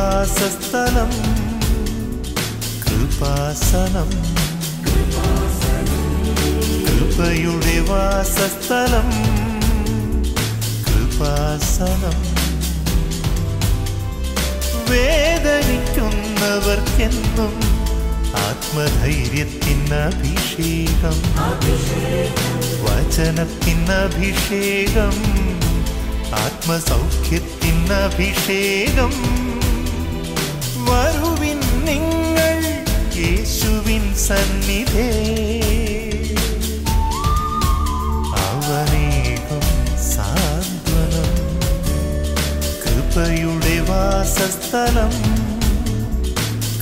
വാസസ്ഥലം കൃപാസനം, കൃപയുടെ വാസസ്ഥലം കൃപാസനം. വേദനിക്കുന്നവർക്കെന്നും ആത്മധൈര്യത്തിനഭിഷേകം, വചനത്തിനഭിഷേകം, ആത്മസൗഖ്യത്തിനഭിഷേകം. വരുവിൻ നിങ്ങൾ യേശുവിൻ സന്നിധേ, അവനേകും സാന്ത്വനം. കൃപയുടെ വാസസ്ഥലം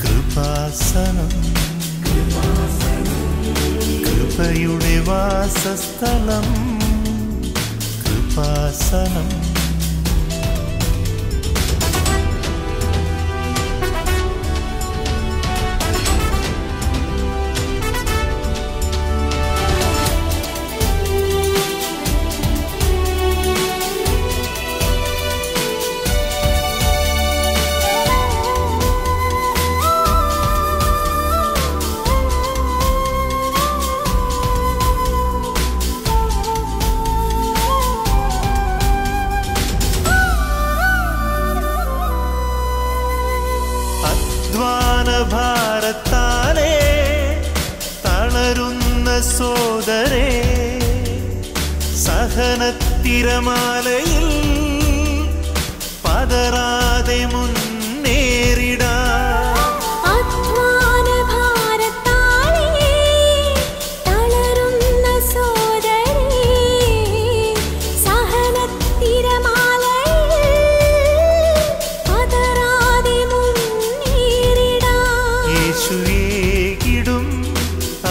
കൃപാസനം, കൃപയുടെ വാസസ്ഥലം കൃപാസനം. ഭാരത്താലേ തളരുന്ന സോദരേ, സഹനത്തിരമാലയിൽ പതറാതെ മുന്നേറിടാം.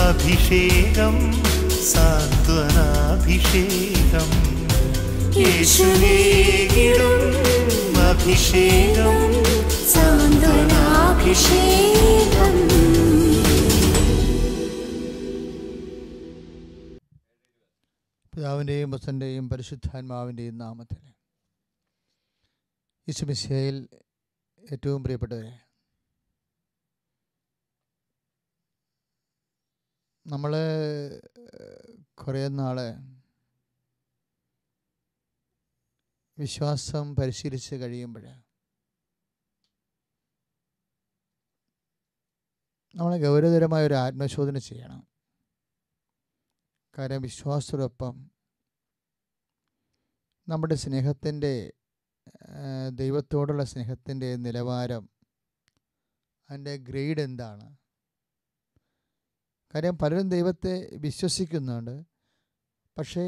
അഭിഷേകം സാന്ത്വനാഭിഷേകം, യേശുവേകിടും അഭിഷേകം സാന്ത്വനാഭിഷേകം. പിതാവിൻ്റെയും പുത്രൻ്റെയും പരിശുദ്ധാത്മാവിൻ്റെയും നാമത്തിൽ യേശുമിശിഹായിൽ ഏറ്റവും പ്രിയപ്പെട്ടവരെ, നമ്മൾ കുറേ നാൾ വിശ്വാസം പരിശീലിച്ച് കഴിയുമ്പോൾ നമ്മൾ ഗൗരവതരമായ ഒരു ആത്മശോധന ചെയ്യണം. കാരണം വിശ്വാസത്തോടൊപ്പം നമ്മുടെ സ്നേഹത്തിൻ്റെ, ദൈവത്തോടുള്ള സ്നേഹത്തിൻ്റെ നിലവാരം, അതിൻ്റെ ഗ്രേഡ് എന്താണ്? കാര്യം പലരും ദൈവത്തെ വിശ്വസിക്കുന്നുണ്ട്, പക്ഷേ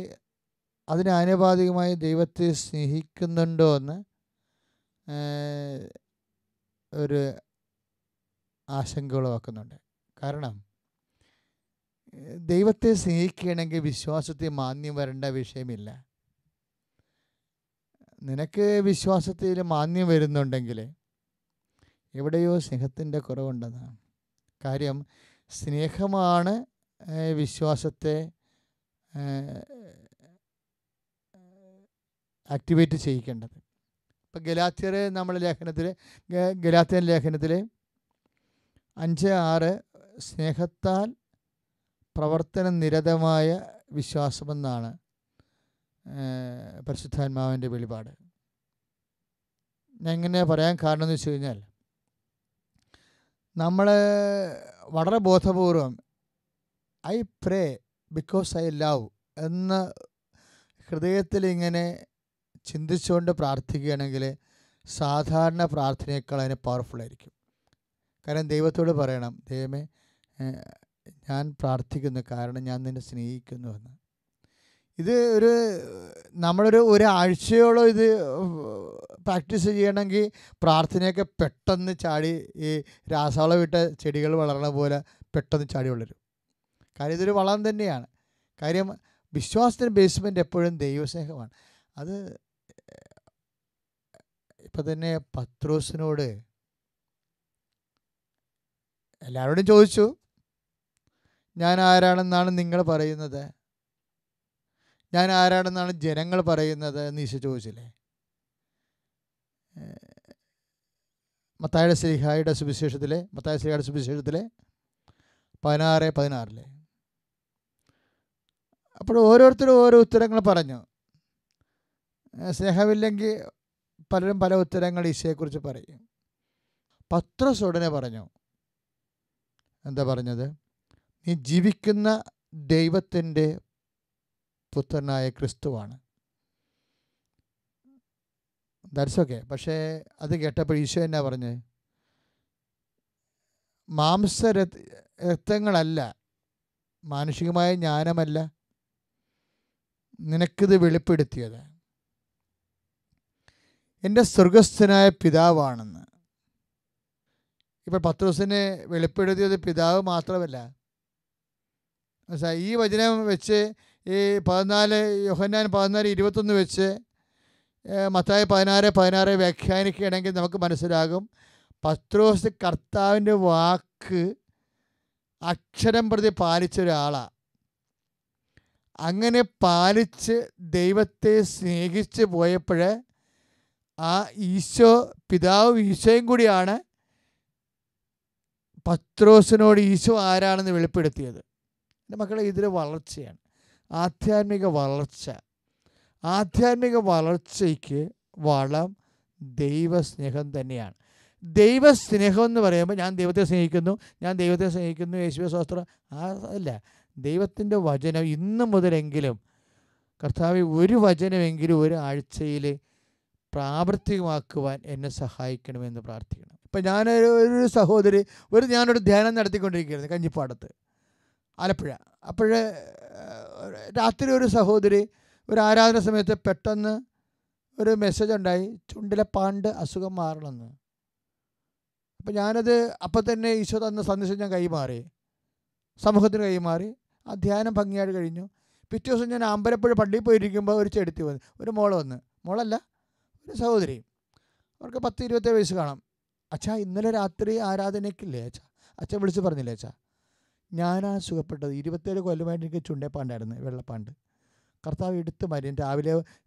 അതിന് ആനുപാതികമായി ദൈവത്തെ സ്നേഹിക്കുന്നുണ്ടോ എന്ന് ഒരു ആശങ്ക ഉളവാക്കുന്നുണ്ട്. കാരണം ദൈവത്തെ സ്നേഹിക്കുകയാണെങ്കിൽ വിശ്വാസത്തിൽ മാന്യം വരേണ്ട വിഷയമില്ല. നിനക്ക് വിശ്വാസത്തിൽ മാന്യം വരുന്നുണ്ടെങ്കിൽ എവിടെയോ സ്നേഹത്തിൻ്റെ കുറവുണ്ടെന്നാണ്. കാര്യം സ്നേഹമാണ് വിശ്വാസത്തെ ആക്ടിവേറ്റ് ചെയ്യിക്കേണ്ടത്. ഇപ്പം ഗലാത്യൻ ലേഖനത്തിൽ 5:6 സ്നേഹത്താൽ പ്രവർത്തന നിരതമായ വിശ്വാസമെന്നാണ് പരിശുദ്ധാത്മാവിൻ്റെ വെളിപാട്. ഞാൻ ഇങ്ങനെ പറയാൻ കാരണം എന്ന് വെച്ച് കഴിഞ്ഞാൽ, നമ്മൾ വളരെ ബോധപൂർവം I pray because I love എന്ന ഹൃദയത്തിൽ ഇങ്ങനെ ചിന്തിച്ചുകൊണ്ട് പ്രാർത്ഥിക്കുകയാണെങ്കിൽ സാധാരണ പ്രാർത്ഥനയേക്കാൾ അതിന് പവർഫുള്ളായിരിക്കും. കാരണം ദൈവത്തോട് പറയണം, ദൈവമേ ഞാൻ പ്രാർത്ഥിക്കുന്നു കാരണം ഞാൻ നിന്നെ സ്നേഹിക്കുന്നു എന്ന്. ഇത് നമ്മളൊരു ഒരാഴ്ചയോളം ഇത് പ്രാക്ടീസ് ചെയ്യണമെങ്കിൽ പ്രാർത്ഥനയൊക്കെ പെട്ടെന്ന് ചാടി, ഈ രാസവളം വിട്ട ചെടികൾ വളരണ പോലെ പെട്ടെന്ന് ചാടി വളരും. കാര്യം ഇതൊരു വളം തന്നെയാണ്. കാര്യം വിശ്വാസത്തിൻ്റെ ബേസ്മെൻറ്റ് എപ്പോഴും ദൈവസ്നേഹമാണ്. അത് ഇപ്പം തന്നെ പത്രോസിനോട് എല്ലാവരോടും ചോദിച്ചു, ഞാൻ ആരാണെന്നാണ് നിങ്ങൾ പറയുന്നത്, ഞാൻ ആരാണെന്നാണ് ജനങ്ങൾ പറയുന്നത് എന്ന് ഈശോ ചോദിച്ചില്ലേ? മത്തായി ശ്ലീഹായുടെ സുവിശേഷത്തിലെ 16:16 അപ്പോൾ ഓരോരുത്തരും ഓരോ ഉത്തരങ്ങൾ പറഞ്ഞു. സ്നേഹമില്ലെങ്കിൽ പലരും പല ഉത്തരങ്ങൾ ഈശോയെക്കുറിച്ച് പറയും. പത്രോസ് ഉടനെ പറഞ്ഞു, എന്താ പറഞ്ഞത്? നീ ജീവിക്കുന്ന ദൈവത്തിൻ്റെ പുത്രനായ ക്രിസ്തുവാണ്. That's okay. പക്ഷേ അത് കേട്ടപ്പോൾ ഈശോ എന്നാ പറഞ്ഞത്? മാംസരക്തങ്ങളല്ല, മാനുഷികമായ ജ്ഞാനമല്ല നിനക്കിത് വെളിപ്പെടുത്തിയത്, എൻ്റെ സ്വർഗസ്ഥനായ പിതാവാണെന്ന്. ഇപ്പോൾ പത്രോസിനെ വെളിപ്പെടുത്തിയത് പിതാവ് മാത്രമല്ല. ഈ വചനം വെച്ച് ഈ 14 യോഹന്നാൻ 14:21 വെച്ച് മത്തായി 16:16 വ്യാഖ്യാനിക്കുകയാണെങ്കിൽ നമുക്ക് മനസ്സിലാകും, പത്രോസ് കർത്താവിൻ്റെ വാക്ക് അക്ഷരം പ്രതി പാലിച്ച ഒരാളാണ്. അങ്ങനെ പാലിച്ച് ദൈവത്തെ സ്നേഹിച്ച് പോയപ്പോൾ ആ ഈശോ, പിതാവും ഈശോയും കൂടിയാണ് പത്രോസിനോട് ഈശോ ആരാണെന്ന് വെളിപ്പെടുത്തിയത്. എൻ്റെ മക്കളെ, ഇതൊരു വളർച്ചയാണ്, ആധ്യാത്മിക വളർച്ച. ആധ്യാത്മിക വളർച്ചയ്ക്ക് വളം ദൈവസ്നേഹം തന്നെയാണ്. ദൈവസ്നേഹം എന്ന് പറയുമ്പോൾ ഞാൻ ദൈവത്തെ സ്നേഹിക്കുന്നു, യേശുവേ സ്തോത്രം, അല്ല. ദൈവത്തിൻ്റെ വചനം ഇന്ന് മുതലെങ്കിലും കർത്താവേ ഒരു വചനമെങ്കിലും ഒരു ആഴ്ചയിൽ പ്രാവർത്തികമാക്കുവാൻ എന്നെ സഹായിക്കണമെന്ന് പ്രാർത്ഥിക്കണം. ഇപ്പം ഞാനൊരു സഹോദരി ഞാനൊരു ധ്യാനം നടത്തിക്കൊണ്ടിരിക്കുകയായിരുന്നു കഞ്ഞിപ്പാടത്ത്, ആലപ്പുഴ. അപ്പോൾ രാത്രി ഒരു സഹോദരി ഒരു ആരാധന സമയത്ത് പെട്ടെന്ന് ഒരു മെസ്സേജ് ഉണ്ടായി, ചുണ്ടിലെ പാണ്ട് അസുഖം മാറണമെന്ന്. അപ്പം ഞാനത് അപ്പം തന്നെ ഈശോ തന്ന സന്ദേശം ഞാൻ കൈമാറി, സമൂഹത്തിന് കൈമാറി. ആ ധ്യാനം ഭംഗിയായിട്ട് കഴിഞ്ഞു. പിറ്റേ ദിവസം ഞാൻ അമ്പലപ്പുഴ പള്ളിയിൽ പോയിരിക്കുമ്പോൾ ഒരു ചെടുത്തി വന്നു, ഒരു മോളല്ല ഒരു സഹോദരി, അവർക്ക് 10-27 വയസ്സ് കാണാം. അച്ഛാ, ഇന്നലെ രാത്രി ആരാധനയ്ക്കില്ലേ അച്ഛൻ വിളിച്ച് പറഞ്ഞില്ലേ അച്ഛാ, ഞാനാ സുഖപ്പെട്ടത്. 27 കൊല്ലമായിട്ട് എനിക്ക് ചുണ്ടേപ്പാണ്ടായിരുന്നു, വെള്ളപ്പാണ്ട്. കർത്താവ് എടുത്ത് മാറി.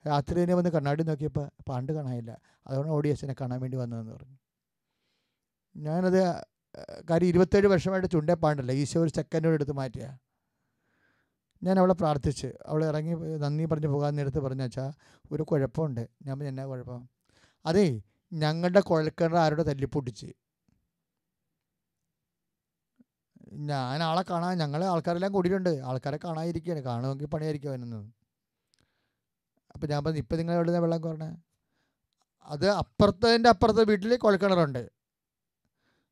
രാത്രി തന്നെ വന്ന് കണ്ണാടി നോക്കിയപ്പോൾ പാണ്ട് കാണാനില്ല. അതുകൊണ്ട് ഓടി അച്ഛനെ കാണാൻ വേണ്ടി വന്നതെന്ന് പറഞ്ഞു. ഞാനത് കാര്യം 27 വർഷമായിട്ട് ചുണ്ടേപ്പാണ്ടല്ല, ഈശോ ഒരു സെക്കൻഡോട് എടുത്ത് മാറ്റിയ. ഞാൻ അവളെ പ്രാർത്ഥിച്ച്, അവളെ ഇറങ്ങി നന്ദി പറഞ്ഞ് പോകാൻ നേരത്ത് പറഞ്ഞ അച്ഛാ ഒരു കുഴപ്പമുണ്ട്. ഞാൻ പറഞ്ഞു, എന്നാ കുഴപ്പം? അതേ, ഞങ്ങളുടെ കുഴൽക്കിണർ ആരോടെ തല്ലിപ്പൊട്ടിച്ച്. ഞാൻ ആളെ കാണാൻ, ഞങ്ങളെ ആൾക്കാരെല്ലാം കൂടിയിട്ടുണ്ട്, ആൾക്കാരെ കാണാതിരിക്കുകയാണ്, കാണുമെങ്കിൽ പണിയായിരിക്കും അവനെന്ന്. അപ്പം ഞാൻ പറഞ്ഞു, ഇപ്പം നിങ്ങൾ എവിടെ നിന്ന് വെള്ളം കോരണേ? അത് അപ്പുറത്തെ വീട്ടിൽ കുഴൽക്കിണറുണ്ട്,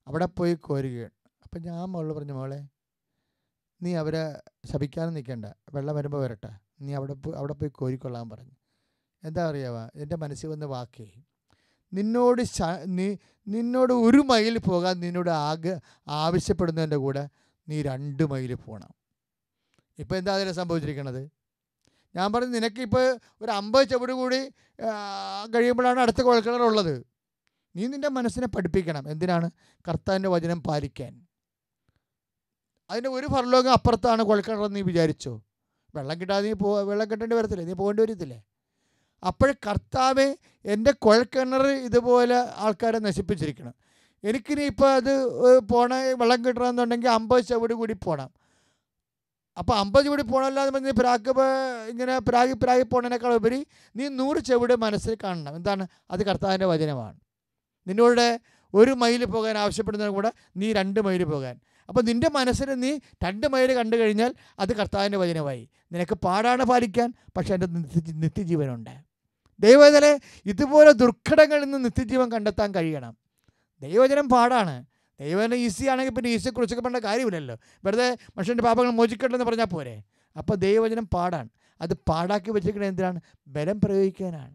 അവിടെ പോയി കോരുകയാണ്. അപ്പം ഞാൻ മോളോട് പറഞ്ഞു, മോളെ നീ അവരെ ശപിക്കാനും നിൽക്കണ്ട, വെള്ളം വരുമ്പോൾ വരട്ടെ, നീ അവിടെ പോയി കോരിക്കൊള്ളാൻ പറഞ്ഞു. എന്താ അറിയാവാ, എൻ്റെ മനസ്സിൽ വന്ന് വാക്കേ, നിന്നോട് 1 മൈൽ പോകാൻ നിന്നോട് ആവശ്യപ്പെടുന്നതിൻ്റെ കൂടെ നീ 2 മൈൽ പോകണം. ഇപ്പോൾ എന്താ അതിൽ സംഭവിച്ചിരിക്കണത്? ഞാൻ പറഞ്ഞു, നിനക്കിപ്പോൾ ഒരു 50 ചുവട് കൂടി കഴിയുമ്പോഴാണ് അടുത്ത കുഴൽക്കിണറുള്ളത്. നീ നിൻ്റെ മനസ്സിനെ പഠിപ്പിക്കണം. എന്തിനാണ്? കർത്താവിൻ്റെ വചനം പാലിക്കാൻ. അതിൻ്റെ ഒരു ഫർലോകം അപ്പുറത്താണ് കുഴൽക്കിണർ. നീ വിചാരിച്ചോ വെള്ളം കിട്ടാതെ വെള്ളം കിട്ടേണ്ടി വരത്തില്ലേ? നീ പോകേണ്ടി വരത്തില്ലേ? അപ്പോൾ കർത്താവെ, എൻ്റെ കുഴൽക്കിണർ ഇതുപോലെ ആൾക്കാരെ നശിപ്പിച്ചിരിക്കണം. എനിക്കിനി ഇപ്പോൾ അത് വെള്ളം കിട്ടണമെന്നുണ്ടെങ്കിൽ 50 ചുവട് കൂടി പോകണം. അപ്പോൾ 50 ചുവട് പോകണമല്ലാതെ നീ ഇങ്ങനെ പ്രാഗി പോകണതിനേക്കാൾ ഉപരി നീ 100 ചുവട് മനസ്സിൽ കാണണം. എന്താണ്? അത് കർത്താവിൻ്റെ വചനമാണ്. നിന്നോട് 1 മൈൽ പോകാൻ ആവശ്യപ്പെടുന്നതിന് കൂടെ നീ 2 മൈൽ പോകാൻ. അപ്പോൾ നിൻ്റെ മനസ്സിന് നീ 2 മൈൽ കണ്ടു കഴിഞ്ഞാൽ അത് കർത്താവിൻ്റെ വചനമായി. നിനക്ക് പാടാണ് പാലിക്കാൻ, പക്ഷേ എൻ്റെ നിത്യജീവനുണ്ട്. ദൈവജനെ ഇതുപോലെ ദുർഘടങ്ങളിൽ നിന്ന് നിത്യജീവൻ കണ്ടെത്താൻ കഴിയണം. ദൈവജനം പാടാണ്. ദൈവജനം ഈസി ആണെങ്കിൽ പിന്നെ ഈസിയെ കുറിച്ചൊക്കെ പറഞ്ഞ കാര്യമില്ലല്ലോ. വെറുതെ മനുഷ്യൻ്റെ പാപങ്ങൾ മോചിക്കട്ടെന്ന് പറഞ്ഞാൽ പോരെ. അപ്പോൾ ദൈവജനം പാടാണ്. അത് പാടാക്കി വെച്ചിരിക്കുന്നത് എന്തിനാണ്? ബലം പ്രയോഗിക്കാനാണ്.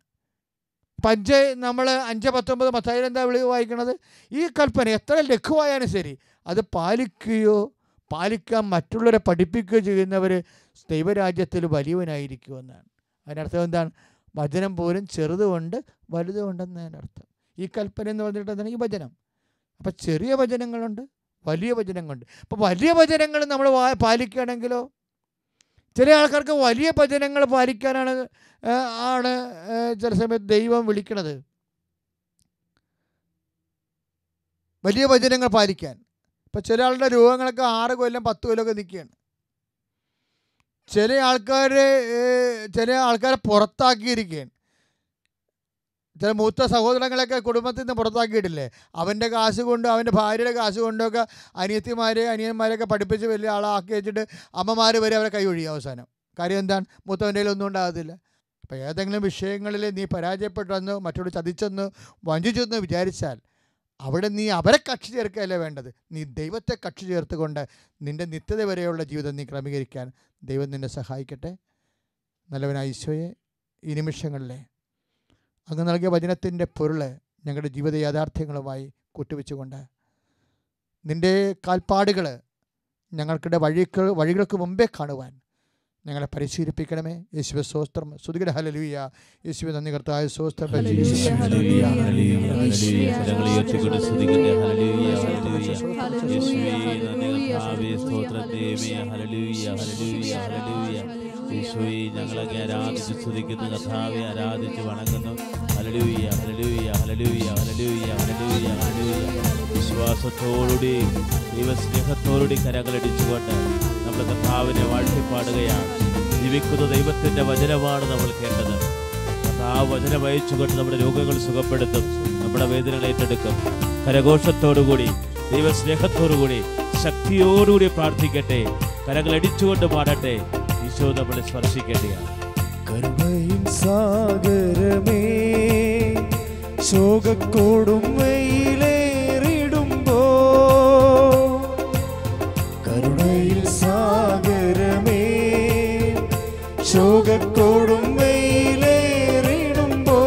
നമ്മൾ 5:19 മത്തായിയിൽ എന്താ വായിക്കണത്? ഈ കൽപ്പന എത്ര ലഘുവായാലും ശരി അത് പാലിക്കാൻ മറ്റുള്ളവരെ പഠിപ്പിക്കുകയോ ചെയ്യുന്നവർ ദൈവരാജ്യത്തിൽ വലിയവനായിരിക്കുമെന്നാണ്. അതിനർത്ഥം എന്താണ്? വചനം പോലും ചെറുതുകൊണ്ട് വലുതുകൊണ്ടെന്ന് അതിനർത്ഥം. ഈ കൽപ്പന എന്ന് പറഞ്ഞിട്ട് എന്താണ്? ഈ വചനം. അപ്പം ചെറിയ വചനങ്ങളുണ്ട്, വലിയ വചനങ്ങളുണ്ട്. അപ്പോൾ വലിയ വചനങ്ങൾ നമ്മൾ പാലിക്കുകയാണെങ്കിലോ, ചില ആൾക്കാർക്ക് വലിയ വചനങ്ങൾ പാലിക്കാനാണ് ചില സമയത്ത് ദൈവം വിളിക്കണത്. വലിയ വചനങ്ങൾ പാലിക്കാൻ. ഇപ്പം ചില ആളുടെ രോഗങ്ങളൊക്കെ 6 കൊല്ലം 10 കൊല്ലമൊക്കെ നിൽക്കുകയാണ്. ചില ആൾക്കാരെ പുറത്താക്കിയിരിക്കുകയാണ്. ചില മൂത്ത സഹോദരങ്ങളൊക്കെ കുടുംബത്തിൽ നിന്ന് പുറത്താക്കിയിട്ടില്ലേ? അവൻ്റെ കാശ് കൊണ്ട്, അവൻ്റെ ഭാര്യയുടെ കാശ് കൊണ്ടൊക്കെ അനിയന്മാരെയൊക്കെ പഠിപ്പിച്ച് വലിയ ആളാക്കി വെച്ചിട്ട് അമ്മമാർ വരെ അവരെ കൈ ഒഴിയും അവസാനം. കാര്യം എന്താണ്? മൂത്തവൻ്റെ ഒന്നും ഉണ്ടാകത്തില്ല. അപ്പോൾ ഏതെങ്കിലും വിഷയങ്ങളിൽ നീ പരാജയപ്പെട്ടെന്ന്, മറ്റൊരു ചതിച്ചെന്ന്, വഞ്ചിച്ചെന്ന് വിചാരിച്ചാൽ അവിടെ നീ അവരെ കക്ഷി ചേർക്കുകയല്ല വേണ്ടത്. നീ ദൈവത്തെ കക്ഷി ചേർത്തുകൊണ്ട് നിൻ്റെ നിത്യത വരെയുള്ള ജീവിതം നീ ക്രമീകരിക്കാൻ ദൈവം നിന്നെ സഹായിക്കട്ടെ. നല്ലവനായ ഈശോയെ, ഈ നിമിഷങ്ങളിലെ അങ്ങ് നൽകിയ വചനത്തിൻ്റെ പൊരുൾ ഞങ്ങളുടെ ജീവിത യാഥാർത്ഥ്യങ്ങളുമായി കൂട്ടിവെച്ചുകൊണ്ട് നിൻ്റെ കാൽപ്പാടുകൾ ഞങ്ങൾക്കിടെ വഴികൾക്ക് മുമ്പേ കാണുവാൻ ഞങ്ങളെ പരിശീലിപ്പിക്കണമേ. യേശുവേ സ്തോത്രം. സ്തുതിക്കട്ടെ. ഹല്ലേലൂയ. യേശുവേ നന്ദി കർത്താവേ. സ്തോത്രം. യേശുവേ ഞങ്ങളെ ആരാധിച്ച് സ്തുതിക്കുന്നു കർത്താവേ, ആരാധിച്ച് വണങ്ങുന്നു. Hallelujah hallelujah hallelujah hallelujah hallelujah hallelujah. വിശ്വാസത്തോടുകൂടി ദൈവസ്നേഹത്തോടുകൂടി കരങ്ങളടിച്ചുകൊണ്ട് നമ്മുടെ കർത്താവിനെ വാഴ്ത്തിപ്പാടുകയാണ്. ജീവിക്കുന്ന ദൈവത്തിൻ്റെ വചനമാണ് നമ്മൾ കേട്ടത്. ആ വചനം അയച്ചുകൊണ്ട് നമ്മുടെ രോഗങ്ങൾ സുഖപ്പെടുത്തും, നമ്മുടെ വേദനകൾ ഏറ്റെടുക്കും. കരഘോഷത്തോടുകൂടി ദൈവസ്നേഹത്തോടുകൂടി ശക്തിയോടുകൂടി പ്രാർത്ഥിക്കട്ടെ. കരങ്ങളടിച്ചുകൊണ്ട് പാടട്ടെ. ഈശോ നമ്മളെ സ്പർശിക്കേണ്ടതാണ്. കരുണയിൻ സാഗരമേ, ശോകക്കോടും വെയിലേറിടുമ്പോ, കരുണയിൽ സാഗരമേ, ശോകക്കോടും വെയിലേറിടുമ്പോ,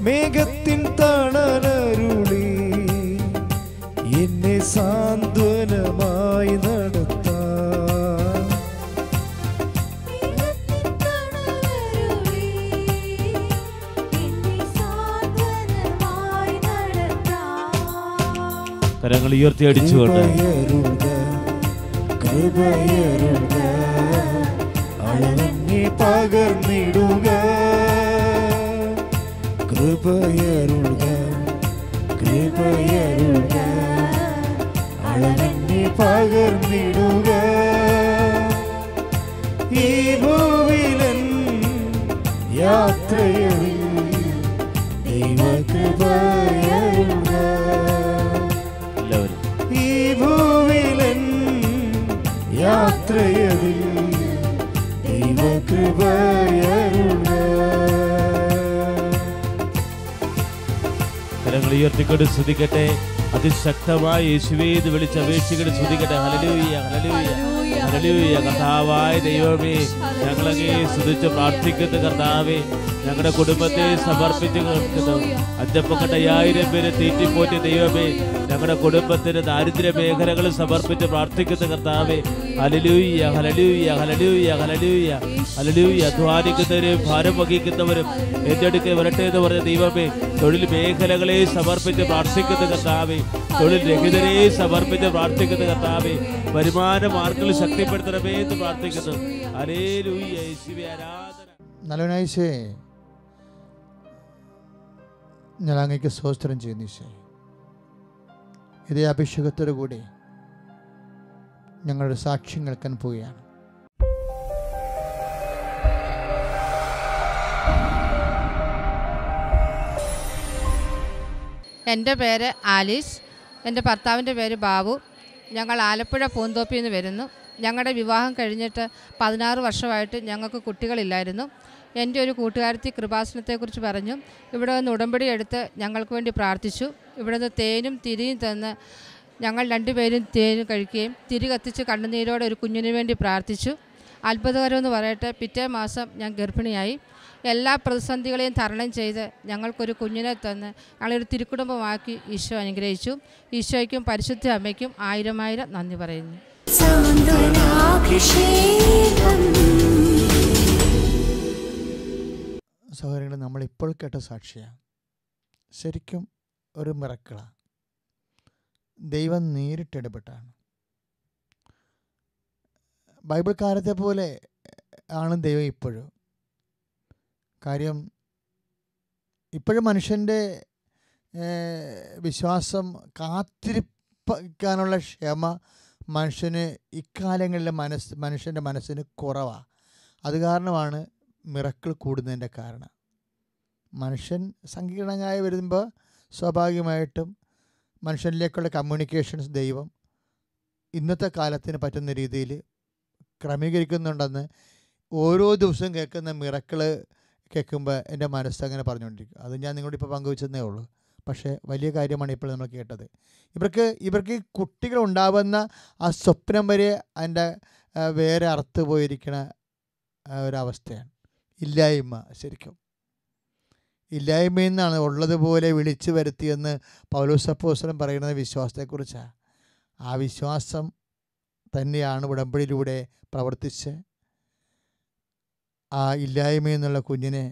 മേഘത്തിൻ തണലരുളി എന്നെ സാന്ത്വനമായി നടത്താം. കരങ്ങൾ ഉയർത്തി അടിച്ചുകൊണ്ട് കൃപയരുക, അളവന്നെ പകർന്നിടുക, കൃപയരുക, കൃപയരുക, അളവന്നെ പകർന്നിടുക. ഈ ഭൂവിലൻ യാത്രയിൽ ദൈവകൃപയരുക, ഈ ഭൂവിലൻ യാത്രയിൽ ദൈവകൃപയരുക. കരങ്ങൾ ഉയർത്തിക്കൊണ്ട് സ്തുതിക്കട്ടെ. അതിശക്തമായി യേശുവേ എന്ന് വിളിച്ചപേക്ഷിക്കൊണ്ട് സ്തുതിക്കട്ടെ. Hallelujah hallelujah hallelujah. കർത്താവായ ദൈവമേ, ഞങ്ങളങ്ങേ സ്തുതിച്ച് പ്രാർത്ഥിക്കുന്ന കർത്താവേ, ഞങ്ങളുടെ കുടുംബത്തെ സമർപ്പിച്ച് കേൾക്കുന്നു. 5,5000 പേരെ തീറ്റിപ്പോറ്റിയ ദൈവമേ, ഞങ്ങളുടെ കുടുംബത്തിന് ദാരിദ്ര്യ മേഖലകൾ സമർപ്പിച്ച് പ്രാർത്ഥിക്കുന്ന കർത്താവേ, hallelujah hallelujah hallelujah hallelujah hallelujah. അധ്വാനിക്കുന്നവരും ഭാരം വഹിക്കുന്നവരും ഏറ്റെടുക്കെ വരട്ടെ എന്ന് പറഞ്ഞ ദൈവമേ, തൊഴിൽ മേഖലകളെ സമർപ്പിച്ച് പ്രാർത്ഥിക്കുന്ന കർത്താവേ, തൊഴിൽ രഹിതരെ സമർപ്പിച്ച് പ്രാർത്ഥിക്കുന്ന കർത്താവേ, വരുമാന മാർഗങ്ങൾ ശക്തിപ്പെടുത്തണമേ എന്ന് പ്രാർത്ഥിക്കുന്നു. ഹല്ലേലൂയ. യേശുവേ ആരാധന. നല്ലവനായ ഈശോയെ, ഞാൻ അങ്ങേക്ക് സ്തോത്രം ചെയ്യുന്നു ഈശോയെ. ഇതേ അഭിഷേകത്തോടു കൂടി ഞങ്ങളുടെ സാക്ഷ്യം കേൾക്കാൻ പോവുകയാണ്. എൻ്റെ പേര് ആലീസ്, എൻ്റെ ഭർത്താവിൻ്റെ പേര് ബാബു. ഞങ്ങൾ ആലപ്പുഴ പൂന്തോപ്പിൽ നിന്ന് വരുന്നു. ഞങ്ങളുടെ വിവാഹം കഴിഞ്ഞിട്ട് 16 വർഷമായിട്ട് ഞങ്ങൾക്ക് കുട്ടികളില്ലായിരുന്നു. എൻ്റെ ഒരു കൂട്ടുകാരത്തി കൃപാസനത്തെക്കുറിച്ച് പറഞ്ഞു. ഇവിടെ നിന്ന് ഉടമ്പടി എടുത്ത് ഞങ്ങൾക്ക് വേണ്ടി പ്രാർത്ഥിച്ചു. ഇവിടെ നിന്ന് തേനും തിരിയും തന്ന് ഞങ്ങൾ 2 പേരും തേനും കഴിക്കുകയും തിരി കത്തിച്ച് കണ്ണുനീരോടെ ഒരു കുഞ്ഞിന് വേണ്ടി പ്രാർത്ഥിച്ചു. അത്ഭുതകരമെന്ന് പറയട്ടെ, പിറ്റേ മാസം ഞാൻ ഗർഭിണിയായി. എല്ലാ പ്രതിസന്ധികളെയും തരണം ചെയ്ത് ഞങ്ങൾക്കൊരു കുഞ്ഞിനെ തന്ന് ഞങ്ങളൊരു തിരുക്കുടുംബമാക്കി ഈശോ അനുഗ്രഹിച്ചു. ഈശോയ്ക്കും പരിശുദ്ധ അമ്മയ്ക്കും 1000 നന്ദി പറയുന്നു. സഹോദരങ്ങളെ, നമ്മളിപ്പോൾ കേട്ട സാക്ഷിയാണ് ശരിക്കും ഒരു മിറക്കിളാണ്. ദൈവം നേരിട്ടിടപെട്ടാണ്. ബൈബിൾ കാലത്തെ പോലെ ആണ് ദൈവം ഇപ്പോഴും. കാര്യം ഇപ്പോഴും മനുഷ്യൻ്റെ വിശ്വാസം, കാത്തിരിക്കാനുള്ള ക്ഷമ മനുഷ്യന് ഇക്കാലങ്ങളിലെ മനുഷ്യൻ്റെ മനസ്സിന് കുറവാണ്. അത് കാരണമാണ് മിറക്കിൾ കൂടുന്നതിൻ്റെ കാരണം. മനുഷ്യൻ സങ്കീർണമായി വരുമ്പോൾ സ്വാഭാവികമായിട്ടും മനുഷ്യനിലേക്കുള്ള കമ്മ്യൂണിക്കേഷൻസ് ദൈവം ഇന്നത്തെ കാലത്തിന് പറ്റുന്ന രീതിയിൽ ക്രമീകരിക്കുന്നുണ്ടെന്ന് ഓരോ ദിവസവും കേൾക്കുന്ന മിറക്കിള് കേൾക്കുമ്പോൾ എൻ്റെ മനസ്സങ്ങനെ പറഞ്ഞുകൊണ്ടിരിക്കും. അത് ഞാൻ നിങ്ങളോടിപ്പോൾ പങ്കുവെച്ചതേ ഉള്ളൂ. പക്ഷേ വലിയ കാര്യമാണ് ഇപ്പോൾ നമ്മൾ കേട്ടത്. ഇവർക്ക് കുട്ടികൾ ഉണ്ടാവുന്ന ആ സ്വപ്നം വരെ അതിൻ്റെ വേറെ അറുത്ത് പോയിരിക്കുന്ന ഒരവസ്ഥയാണ്. ഇല്ലായ്മ, ശരിക്കും ഇല്ലായ്മയിൽ നിന്നാണ് ഉള്ളതുപോലെ വിളിച്ചു വരുത്തിയെന്ന് പൗലോസ് അപ്പോസ്തലൻ പറയുന്നത് വിശ്വാസത്തെക്കുറിച്ചാണ്. ആ വിശ്വാസം തന്നെയാണ് ഉടമ്പടിയിലൂടെ പ്രവർത്തിച്ച് ആ ഇല്ലായ്മയിൽ നിന്നുള്ള കുഞ്ഞിനെ.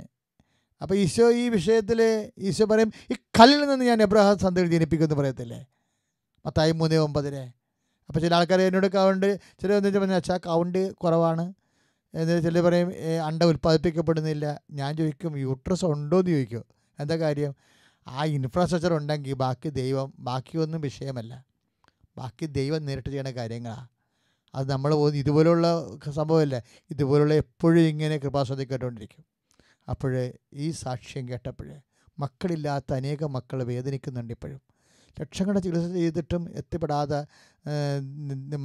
അപ്പോൾ ഈശോ ഈ വിഷയത്തിൽ ഈശോ പറയും, ഈ കല്ലിൽ നിന്ന് ഞാൻ എബ്രഹാം സന്തതി ജനിപ്പിക്കുമെന്ന് പറയത്തില്ലേ, മത്തായി 3:9. അപ്പോൾ ചില ആൾക്കാർ എന്നോട് കൗണ്ട് ചില പറഞ്ഞാൽ അച്ഛാ കൗണ്ട് കുറവാണ് എന്നിട്ട് ചിലർ പറയും അണ്ട ഉൽപ്പാദിപ്പിക്കപ്പെടുന്നില്ല. ഞാൻ ചോദിക്കും യൂട്രസ് ഉണ്ടോ എന്ന് ചോദിക്കും. എന്താ കാര്യം? ആ ഇൻഫ്രാസ്ട്രക്ചർ ഉണ്ടെങ്കിൽ ബാക്കിയൊന്നും വിഷയമല്ല. ബാക്കി ദൈവം നേരിട്ട് ചെയ്യുന്ന കാര്യങ്ങളാണ്. അത് നമ്മൾ ഇതുപോലുള്ള സംഭവമല്ല, ഇതുപോലുള്ള എപ്പോഴും ഇങ്ങനെ കൃപാസനത്തിൽ കേട്ടുകൊണ്ടിരിക്കും. അപ്പോൾ ഈ സാക്ഷ്യം കേട്ടപ്പോൾ മക്കളില്ലാത്ത അനേകം മക്കൾ വേദനിക്കുന്നുണ്ട്. ഇപ്പോഴും ലക്ഷങ്ങളുടെ ചികിത്സ ചെയ്തിട്ടും എത്തിപ്പെടാതെ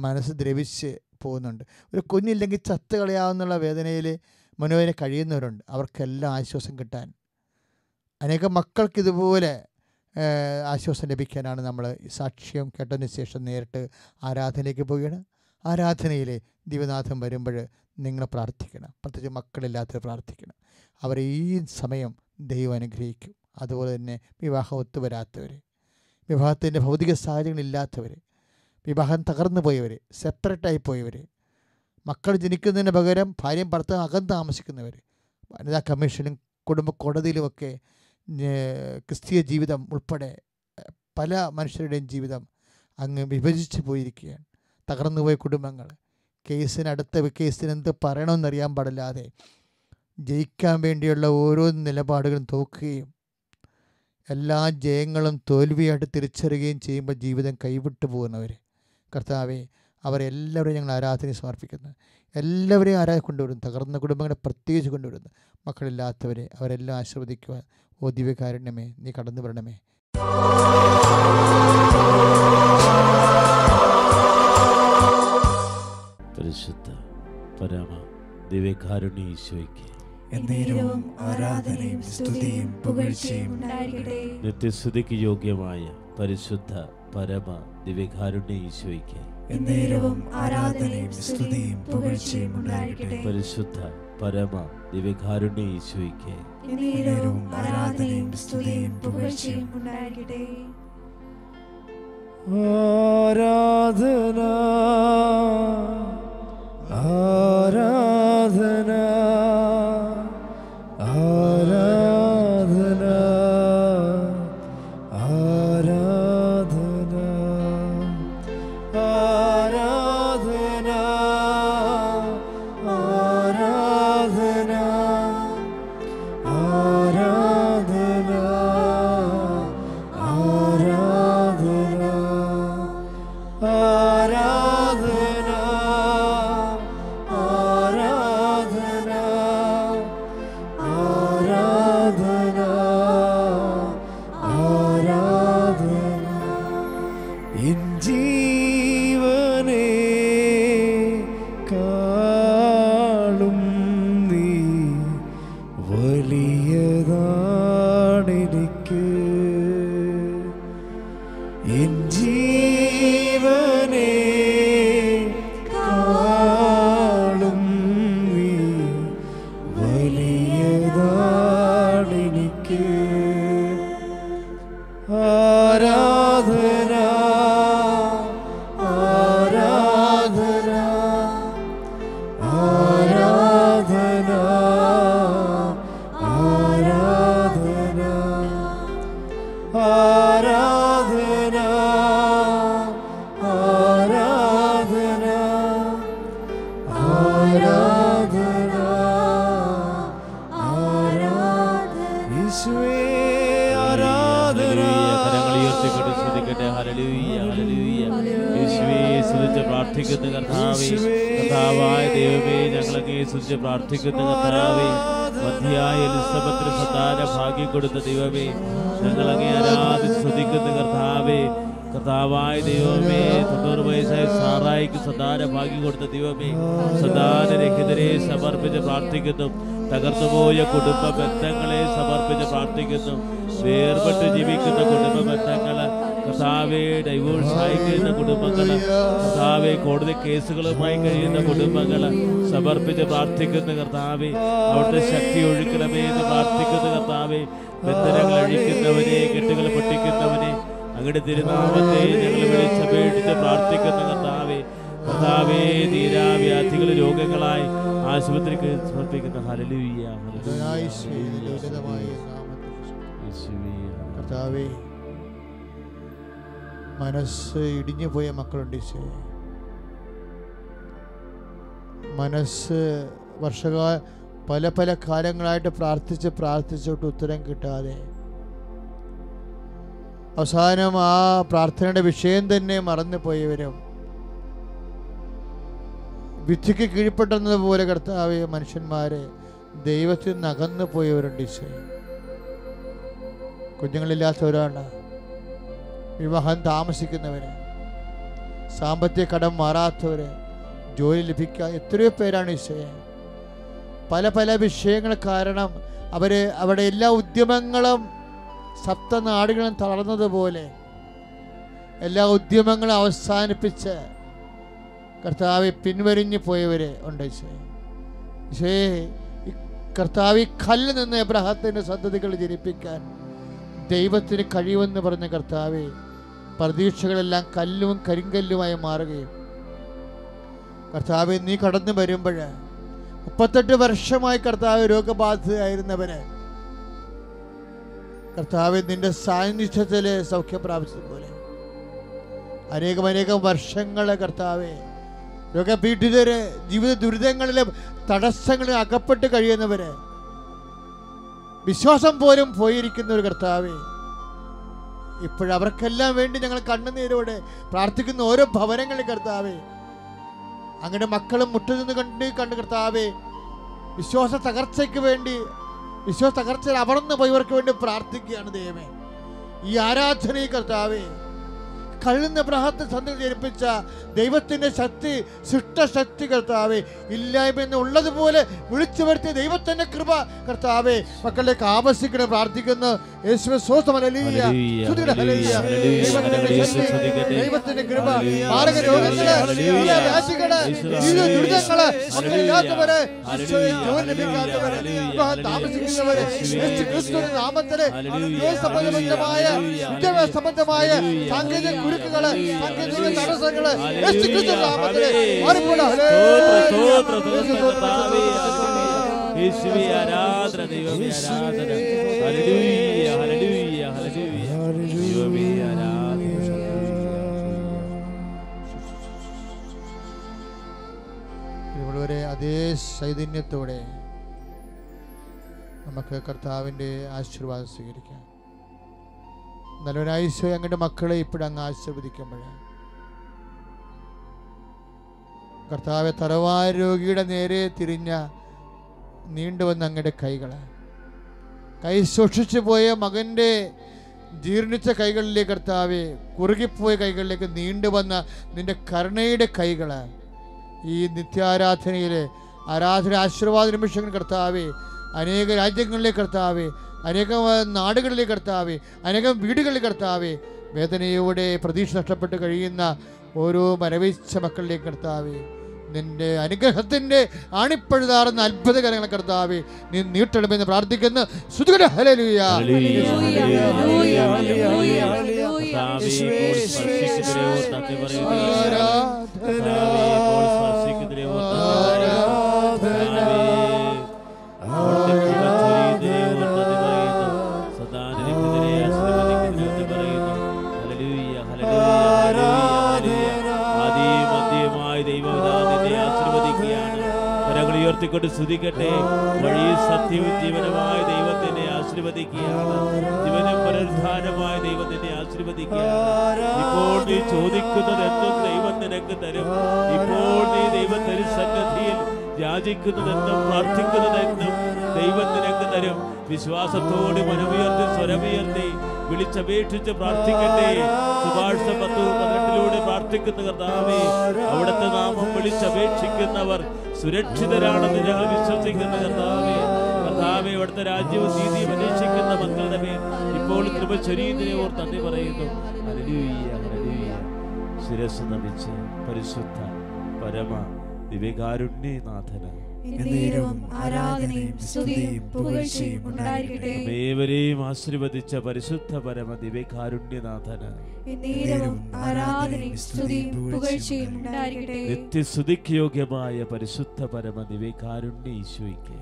മനസ്സ് ദ്രവിച്ച് പോകുന്നുണ്ട്. ഒരു കുഞ്ഞില്ലെങ്കിൽ ചത്ത് കളയാവുന്നുള്ള വേദനയിൽ മനോവിനെ കഴിയുന്നവരുണ്ട്. അവർക്കെല്ലാം ആശ്വാസം കിട്ടാൻ, അനേകം മക്കൾക്ക് ഇതുപോലെ ആശ്വാസം ലഭിക്കാനാണ് നമ്മൾ സാക്ഷ്യം കേട്ടതിന് ശേഷം നേരിട്ട് ആരാധനയ്ക്ക് പോവുകയാണ്. ആരാധനയിൽ ദിവനാഥം വരുമ്പോൾ നിങ്ങൾ പ്രാർത്ഥിക്കണം. പ്രത്യേകിച്ച് മക്കളില്ലാത്തവർ പ്രാർത്ഥിക്കണം. അവരെ ഈ സമയം ദൈവം അനുഗ്രഹിക്കും. അതുപോലെ തന്നെ വിവാഹം ഒത്തുവരാത്തവർ, വിവാഹത്തിൻ്റെ ഭൗതിക സാഹചര്യങ്ങളില്ലാത്തവർ, വിവാഹം തകർന്നു പോയവർ, സെപ്പറേറ്റായി പോയവർ, മക്കൾ ജനിക്കുന്നതിന് പകരം ഭാര്യയും ഭർത്താവും അകന്ന് താമസിക്കുന്നവർ, വനിതാ കമ്മീഷനും കുടുംബ കോടതിയിലുമൊക്കെ ക്രിസ്തീയ ജീവിതം ഉൾപ്പെടെ പല മനുഷ്യരുടെയും ജീവിതം അങ്ങ് വിഭജിച്ച് പോയിരിക്കുകയാണ്. തകർന്നുപോയ കുടുംബങ്ങൾ, കേസിനടുത്ത കേസിന് എന്ത് പറയണമെന്നറിയാൻ പാടില്ലാതെ ജയിക്കാൻ വേണ്ടിയുള്ള ഓരോ നിലപാടുകളും തോക്കുകയും എല്ലാ ജയങ്ങളും തോൽവിയായിട്ട് തിരിച്ചറിയുകയും ചെയ്യുമ്പോൾ ജീവിതം കൈവിട്ടു പോകുന്നവർ, കർത്താവെ അവരെല്ലാവരെയും ഞങ്ങൾ ആരാധന സമർപ്പിക്കുന്നു. എല്ലാവരെയും കൊണ്ടുവരുന്നു. തകർന്ന കുടുംബങ്ങളെ പ്രത്യേകിച്ച് കൊണ്ടുവരുന്നു. മക്കളില്ലാത്തവരെ അവരെല്ലാം ആശീർവദിക്കുവാൻ ഓ ദിവ്യകാരുണ്യമേ നീ കടന്നു വരണമേ. പരിശുദ്ധ പരമ ദിവ്യകാരുണ്യ ഈശോയ്ക്ക് എന്നേരവും ആരാധനയും സ്തുതിയും പുകഴ്ചയും ഉണ്ടായിരിക്കട്ടെ. നിത്യസ്തുതിക്ക് യോഗ്യമായ പരിശുദ്ധ പരമ ദിവ്യകാരുണ്യ ഈശോയ്ക്ക് എന്നേരവും ആരാധനയും സ്തുതിയും പുകഴ്ചയും ഉണ്ടായിരിക്കട്ടെ. പരിശുദ്ധ പരമ ദിവ്യകാരുണ്യ ഈശോയ്ക്ക് എന്നേരവും ആരാധനയും സ്തുതിയും പുകഴ്ചയും ഉണ്ടായിരിക്കട്ടെ. ആരാധന ആരാധന ആരാധന ആരാധന ആരാധന ആരാധന ആരാധന ആരാധന ആരാധന ആരാധന ആരാധന ആരാധന എൻ ജീവനെ കാളും നീ വലിയതാണെനിക്ക്. എൻ ജീവനെ കാളും നീ വലിയതാണെനിക്ക്. ആരാധന ആരാധന ആരാധന ആരാധന ആരാധന ആരാധന ആരാധന ആരാധന യേശുവേ ആരാധന പ്രാർത്ഥിക്കുന്നു കർത്താവേ. കർത്താവായ ദൈവമേ, ഞങ്ങളങ്ങേ സ്തുതിച്ച് പ്രാർത്ഥിക്കുന്നു കർത്താവേ. മധ്യയായ എലിസബത്തിന് സന്താന ഭാഗ്യം കൊടുത്ത ദൈവമേ, ഞങ്ങളങ്ങേ ആരാധിച്ച് സ്തുതിക്കുന്നു കർത്താവേ. കർത്താവായ ദൈവമേ, 90 വയസ്സായ സാറായിക്ക് സന്താന ഭാഗ്യം കൊടുത്ത ദൈവമേ, സന്താനരഹിതരെ സമർപ്പിച്ച് പ്രാർത്ഥിക്കുന്നു. തകർന്നുപോയ കുടുംബ ബന്ധങ്ങളെ സമർപ്പിച്ച് പ്രാർത്ഥിക്കുന്നു. വേർപെട്ട് ജീവിക്കുന്ന കുടുംബ ബന്ധങ്ങൾ കർത്താവേ, ഡൈവോഴ്സായി കഴിയുന്ന കുടുംബങ്ങൾ കർത്താവേ, കോടതി കേസുകളുമായി കഴിയുന്ന കുടുംബങ്ങൾ സമർപ്പിച്ച് പ്രാർത്ഥിക്കുന്നു കർത്താവേ. അവിടുത്തെ ശക്തി ഒഴുക്കണമേ എന്ന് പ്രാർത്ഥിക്കുന്നു കർത്താവേ. ബന്ധനങ്ങൾ അഴിക്കുന്നവനെ, കെട്ടുകൾ പൊട്ടിക്കുന്നവനെ അങ്ങയുടെ തിരുനാമത്തെ ഞങ്ങൾ വിളിച്ചപേക്ഷിച്ച് പ്രാർത്ഥിക്കുന്ന കർത്താവേ. കർത്താവേ, തീരാവ്യാധികൾ രോഗങ്ങളായി ആശുപത്രിക്ക് സമർപ്പിക്കുന്ന ഹല്ലേലൂയ. കർത്താവേ, മനസ്സ് ഇടിഞ്ഞു പോയ മക്കളുണ്ട് ഈശോ. മനസ്സ് പല കാലങ്ങളായിട്ട് പ്രാർത്ഥിച്ചിട്ട് ഉത്തരം കിട്ടാതെ അവസാനം ആ പ്രാർത്ഥനയുടെ വിഷയം തന്നെ മറന്നു പോയവരും വിധിക്ക് കീഴ്പ്പെട്ടതുപോലെ കർത്താവേ, മനുഷ്യന്മാരെ ദൈവത്തിൽ നിന്ന് അകന്നു പോയവരുണ്ട് ഈശോ. കുഞ്ഞുങ്ങളില്ലാത്തവരാണ്, വിവാഹം താമസിക്കുന്നവര്, സാമ്പത്തിക കടം മാറാത്തവര്, ജോലി ലഭിക്കാതെ എത്രയോ പേരാണ് ഈശോയെ. പല വിഷയങ്ങൾ കാരണം അവരുടെ എല്ലാ ഉദ്യമങ്ങളും സപ്തനാടുകളും തളർന്നതുപോലെ എല്ലാ ഉദ്യമങ്ങളും അവസാനിപ്പിച്ച് കർത്താവെ പിൻവലിഞ്ഞു പോയവരെ ഉണ്ട് ഈശോയെ. കർത്താവ് കല്ലിൽ നിന്ന് എബ്രഹാത്തിന്റെ സന്തതികൾ ജനിപ്പിക്കാൻ ദൈവത്തിന് കഴിയുമെന്ന് പറഞ്ഞ കർത്താവെ, പ്രതീക്ഷകളെല്ലാം കല്ലും കരിങ്കല്ലുമായി മാറുകയും കർത്താവെ, നീ കടന്നു വരുമ്പോൾ 38 വർഷമായി കർത്താവ് രോഗബാധിതയായിരുന്നവന് കർത്താവ് നിന്റെ സാന്നിധ്യത്തിൽ സൗഖ്യം പ്രാപിച്ചതുപോലെ അനേകം വർഷങ്ങളെ കർത്താവെ, രോഗപീഡിതര്, ജീവിത ദുരിതങ്ങളിലെ തടസ്സങ്ങളിൽ അകപ്പെട്ട് കഴിയുന്നവര്, വിശ്വാസം പോലും പോയിരിക്കുന്ന ഒരു കർത്താവെ, ഇപ്പോഴവർക്കെല്ലാം വേണ്ടി ഞങ്ങൾ കണ്ണുനീരോടെ പ്രാർത്ഥിക്കുന്ന ഓരോ ഭവനങ്ങളിൽ കർത്താവെ, അങ്ങനെ മക്കളും മുട്ടുനിന്ന് കണ്ട് കർത്താവെ, വിശ്വാസ തകർച്ചയ്ക്ക് വേണ്ടി, വിശ്വാസ തകർച്ചയിൽ അമർന്നു പോയവർക്ക് വേണ്ടി പ്രാർത്ഥിക്കുകയാണ് ദൈവമേ. ഈ ആരാധനയിൽ കർത്താവെ, കഴിയുന്ന ബ്രഹത്തെ സന്ധിയിൽ ജനിപ്പിച്ച ദൈവത്തിന്റെ ശക്തി, ശിഷ്ടശക്തി കർത്താവെ, ഇല്ലായ്മ ഉള്ളതുപോലെ വിളിച്ചു വരുത്തിയ ദൈവത്തിന്റെ കൃപ കർത്താവെ മക്കളിലേക്ക് ആവശ്യിക്കണം പ്രാർത്ഥിക്കുന്നു. യേശുവേ സ്തോത്രം. ഹല്ലേലൂയ. ദൈവത്തിന്റെ കൃപ, മാരക രോഗങ്ങള്, വ്യാധികള്, ദുരിതങ്ങള്, മക്കളില്ലാത്തവര്, ജോലി ലഭിക്കാത്തവര്, വിവാഹം താമസിക്കുന്നവര്, യേശുക്രിസ്തുവിന്റെ നാമത്തില് സംബന്ധമായ വിദ്യാഭ്യാസ സംബന്ധമായ സാങ്കേതിക കുരുക്കുകള്, സാങ്കേതിക തടസ്സങ്ങള് യേശുക്രിസ്തുവിന്റെ നാമത്തില് മാറിപ്പോടാ. യേശുവേ ആരാധന, ദൈവമേ ആരാധന. Hallelujah, hallelujah, hallelujah. ദൈവമേ ആരാധന. ഇവിടെ അതേ ചൈതന്യത്തോടെ നമുക്ക് കർത്താവിൻ്റെ ആശീർവാദം സ്വീകരിക്കാം. നല്ലവനായ ഈശോയെ, അങ്ങയുടെ മക്കളെ ഇപ്പോഴങ്ങ് ആശീർവദിക്കുമ്പോൾ കർത്താവെ, തറവായ രോഗിയുടെ നേരെ തിരിഞ്ഞ നീണ്ടുവന്ന അങ്ങയുടെ കൈ സൂക്ഷിച്ചു പോയ മകൻ്റെ ജീർണിച്ച കൈകളിലേക്ക് കർത്താവെ, കുറുകിപ്പോയ കൈകളിലേക്ക് നീണ്ടുവന്ന നിന്റെ കരുണയുടെ കൈകൾ ഈ നിത്യാരാധനയിലെ ആരാധന ആശീർവാദ നിമിഷങ്ങൾ കർത്താവെ, അനേക രാജ്യങ്ങളിലേക്ക് കർത്താവെ, അനേകം നാടുകളിലേക്ക് കർത്താവെ, അനേകം വീടുകളിൽ കർത്താവെ, വേദനയോടെ പ്രതീക്ഷ നഷ്ടപ്പെട്ട് കഴിയുന്ന ഓരോ മരവിച്ച മക്കളിലേക്ക് കർത്താവെ, നിന്റെ അനുഗ്രഹത്തിന്റെ ആണിപ്പഴുതാറുന്ന അത്ഭുതകരങ്ങൾ കർത്താവെ നീ നീട്ടണമെന്ന് പ്രാർത്ഥിക്കുന്നു. ഹല്ലേലൂയ. ഉയർത്തിക്കൊണ്ട് സ്തുതിക്കട്ടെ. വഴി സത്യവും ജീവനുമായ ദൈവത്തിനെ ആശീർവദിക്കുകയാണ്. ജീവനും പുനരുദ്ധാനമായ ദൈവം നിന്നെ ആശീർവദിക്കുകയാണ്. ഇപ്പോൾ നീ ചോദിക്കുന്നത് എന്തും ദൈവം നിനക്ക് തരും. ഇപ്പോൾ നീ ദൈവത്തിന് സന്നിധിയിൽ യാചിക്കുന്നതെന്നും പ്രാർത്ഥിക്കുന്നതെന്നും ദൈവം നിനക്ക് തരും. വിശ്വാസത്തോടെ മനമുയർത്തി സ്വരമുയർത്തി വിളിച്ചപേക്ഷിച്ച് പ്രാർത്ഥിക്കട്ടെ. സുഭാഷ 10:18 പ്രാർത്ഥിക്കുന്ന കർത്താവേ, അവിടുത്തെ നാമം വിളിച്ചപേക്ഷിക്കുന്നവർ സുരക്ഷിതരാണെന്ന് ഞങ്ങൾ വിശ്വസിക്കുന്ന കർത്താവേ, കർത്താവേ അവിടുത്തെ രാജ്യവും നീതിയും അന്വേഷിക്കുന്ന മക്കളുടെ മേൽ ഇപ്പോൾ കൃപ ചൊരിയുന്നതിനെ ഓർത്ത് നന്ദി പറയുന്നു. Hallelujah, hallelujah. ശിരസ്സ് നമിച്ച് പരിശുദ്ധ പരമ ദിവ്യകാരുണ്യനാഥന് ഏവരെയും ആശീർവദിച്ച പരിശുദ്ധ പരമ ദിവ്യകാരുണ്യനാഥന് നിത്യസ്തുതിക്ക് യോഗ്യമായ പരിശുദ്ധ പരമ ദിവ്യകാരുണ്യ ഈശോയ്ക്ക്